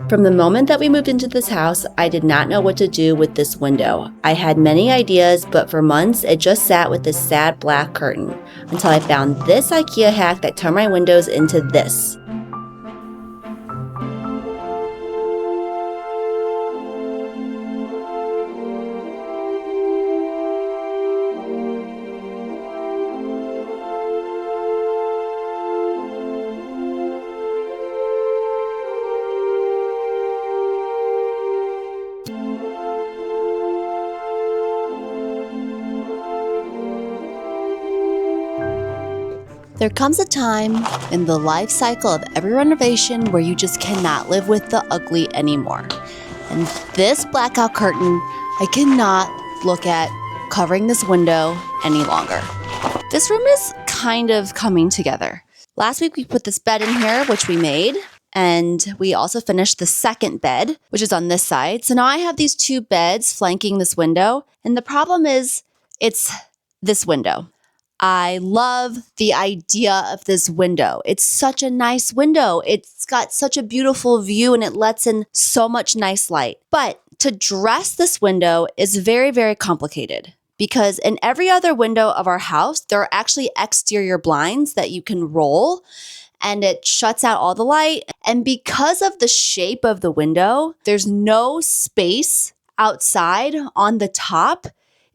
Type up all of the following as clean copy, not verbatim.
From the moment that we moved into this house, I did not know what to do with this window. I had many ideas, but for months it just sat with this sad black curtain until I found this IKEA hack that turned my windows into this. There comes a time in the life cycle of every renovation where you just cannot live with the ugly anymore. And this blackout curtain, I cannot look at covering this window any longer. This room is kind of coming together. Last week we put this bed in here, which we made, and we also finished the second bed, which is on this side. So now I have these two beds flanking this window, and the problem is it's this window. I love the idea of this window. It's such a nice window. It's got such a beautiful view and it lets in so much nice light. But to dress this window is very, very complicated because in every other window of our house, there are actually exterior blinds that you can roll and it shuts out all the light. And because of the shape of the window, there's no space outside on the top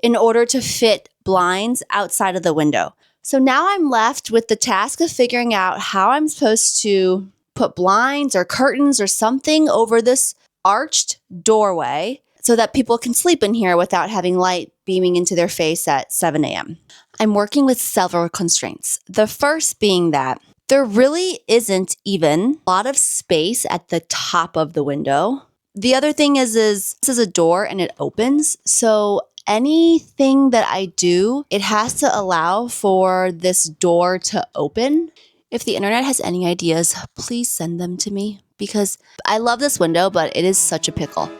in order to fit blinds outside of the window. So now I'm left with the task of figuring out how I'm supposed to put blinds or curtains or something over this arched doorway so that people can sleep in here without having light beaming into their face at 7 a.m. I'm working with several constraints. The first being that there really isn't even a lot of space at the top of the window. The other thing is this is a door and it opens. So anything that I do, it has to allow for this door to open. If the internet has any ideas, please send them to me because I love this window, but it is such a pickle.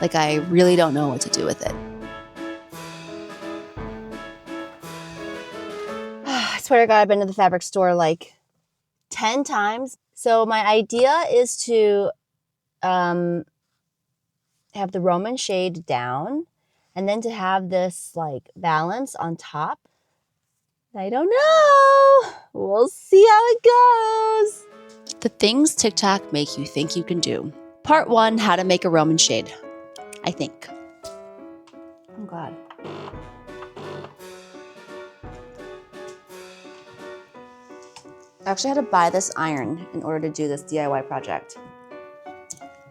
Like I really don't know what to do with it. I swear to God, I've been to the fabric store like 10 times. So my idea is to have the Roman shade down and then to have this like valance on top. I don't know. We'll see how it goes. The things TikTok make you think you can do. Part 1, how to make a Roman shade, I think. Oh God. I actually had to buy this iron in order to do this DIY project.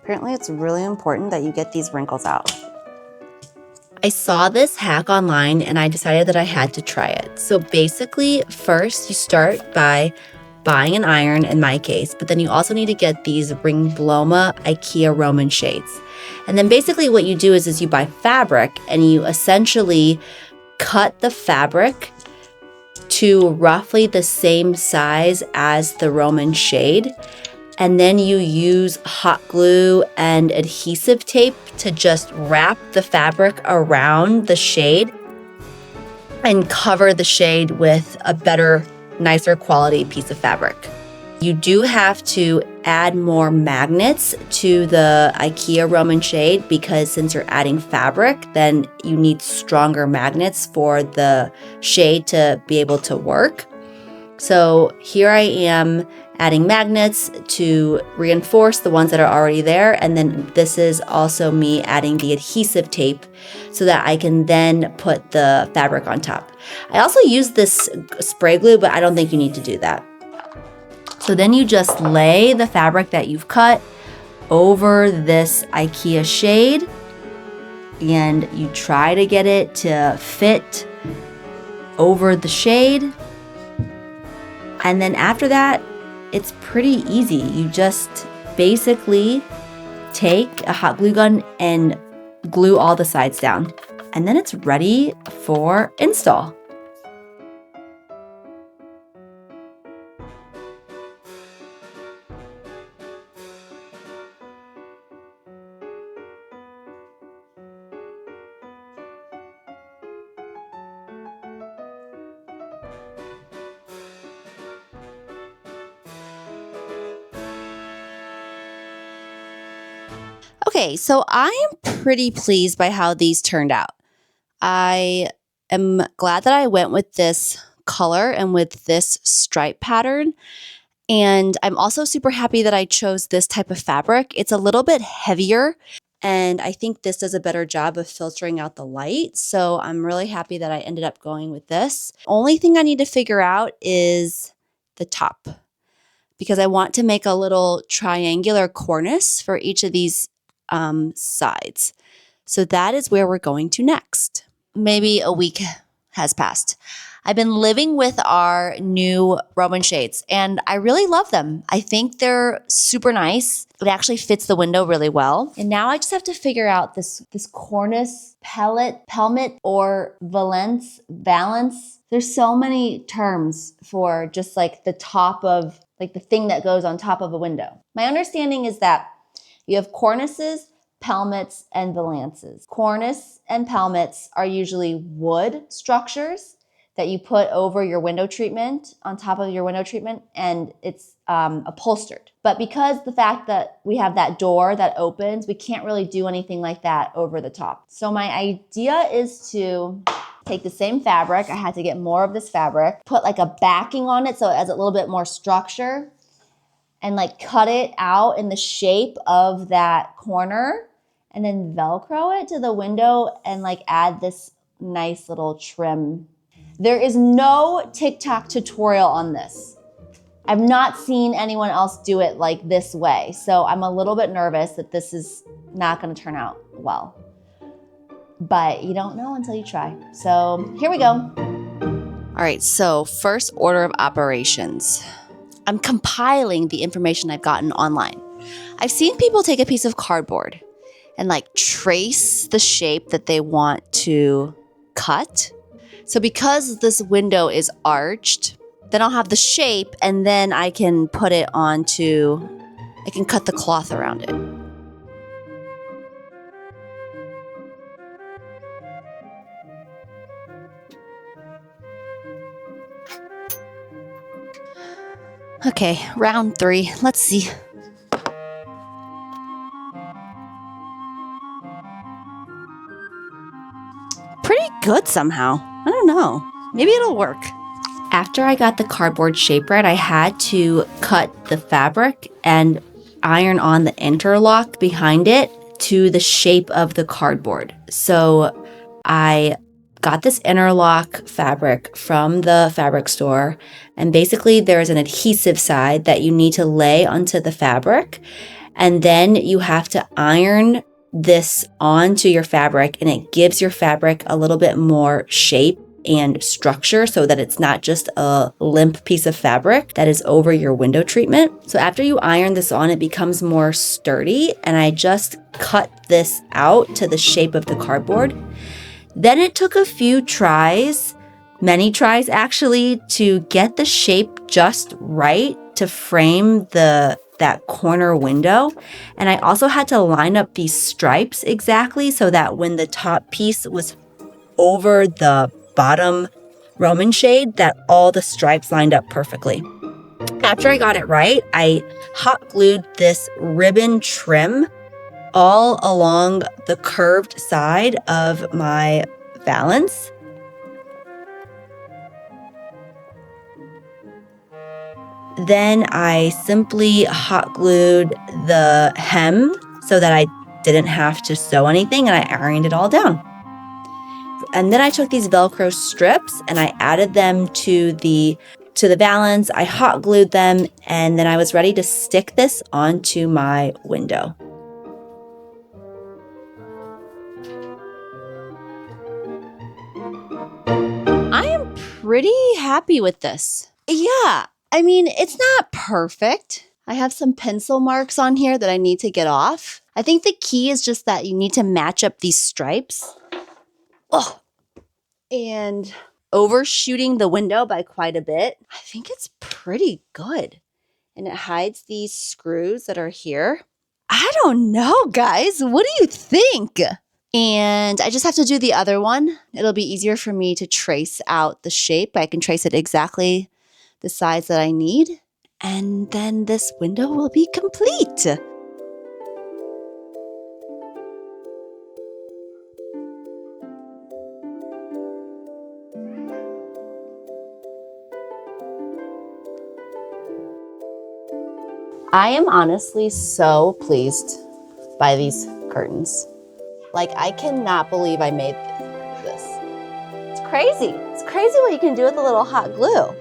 Apparently it's really important that you get these wrinkles out. I saw this hack online and I decided that I had to try it. So basically, first you start by buying an iron in my case, but then you also need to get these RINGBLOMMA IKEA Roman shades. And then basically what you do is you buy fabric and you essentially cut the fabric to roughly the same size as the Roman shade. And then you use hot glue and adhesive tape to just wrap the fabric around the shade and cover the shade with a better, nicer quality piece of fabric. You do have to add more magnets to the IKEA Roman shade because since you're adding fabric, then you need stronger magnets for the shade to be able to work. So here I am adding magnets to reinforce the ones that are already there. And then this is also me adding the adhesive tape so that I can then put the fabric on top. I also use this spray glue, but I don't think you need to do that. So then you just lay the fabric that you've cut over this IKEA shade and you try to get it to fit over the shade. And then after that, it's pretty easy. You just basically take a hot glue gun and glue all the sides down. And then it's ready for install. Okay, so I am pretty pleased by how these turned out. I am glad that I went with this color and with this stripe pattern. And I'm also super happy that I chose this type of fabric. It's a little bit heavier, and I think this does a better job of filtering out the light. So I'm really happy that I ended up going with this. Only thing I need to figure out is the top, because I want to make a little triangular cornice for each of these sides. So that is where we're going to next. Maybe a week has passed. I've been living with our new Roman shades, and I really love them. I think they're super nice. It actually fits the window really well. And now I just have to figure out this cornice, pelmet, or valance. There's so many terms for just like the top of, like the thing that goes on top of a window. My understanding is that you have cornices, pelmets, and valances. Cornice and pelmets are usually wood structures that you put over your window treatment, on top of your window treatment, and it's upholstered. But because the fact that we have that door that opens, we can't really do anything like that over the top. So my idea is to take the same fabric. I had to get more of this fabric, put like a backing on it so it has a little bit more structure, and like cut it out in the shape of that corner, and then Velcro it to the window and like add this nice little trim. There is no TikTok tutorial on this. I've not seen anyone else do it like this way. So I'm a little bit nervous that this is not gonna turn out well. But you don't know until you try. So here we go. All right, so first order of operations. I'm compiling the information I've gotten online. I've seen people take a piece of cardboard and like trace the shape that they want to cut. So because this window is arched, then I'll have the shape, and then I can put it onto, I can cut the cloth around it. Okay, round 3, let's see. Pretty good somehow. I don't know, maybe it'll work. After I got the cardboard shape right, I had to cut the fabric and iron on the interlock behind it to the shape of the cardboard. So I got this interlock fabric from the fabric store, and basically there's an adhesive side that you need to lay onto the fabric, and then you have to iron this onto your fabric, and it gives your fabric a little bit more shape and structure so that it's not just a limp piece of fabric that is over your window treatment. So after you iron this on, it becomes more sturdy, and I just cut this out to the shape of the cardboard. Then it took a few tries, many tries actually, to get the shape just right to frame that corner window. And I also had to line up these stripes exactly so that when the top piece was over the bottom Roman shade, that all the stripes lined up perfectly. After I got it right, I hot glued this ribbon trim all along the curved side of my valance. Then I simply hot glued the hem so that I didn't have to sew anything, and I ironed it all down. And then I took these Velcro strips and I added them to the valance. I hot glued them, and then I was ready to stick this onto my window. I am pretty happy with this. Yeah, I mean, it's not perfect. I have some pencil marks on here that I need to get off. I think the key is just that you need to match up these stripes. Oh, and overshooting the window by quite a bit. I think it's pretty good. And it hides these screws that are here. I don't know, guys. What do you think? And I just have to do the other one. It'll be easier for me to trace out the shape. I can trace it exactly the size that I need. And then this window will be complete. I am honestly so pleased by these curtains. Like, I cannot believe I made this. It's crazy. It's crazy what you can do with a little hot glue.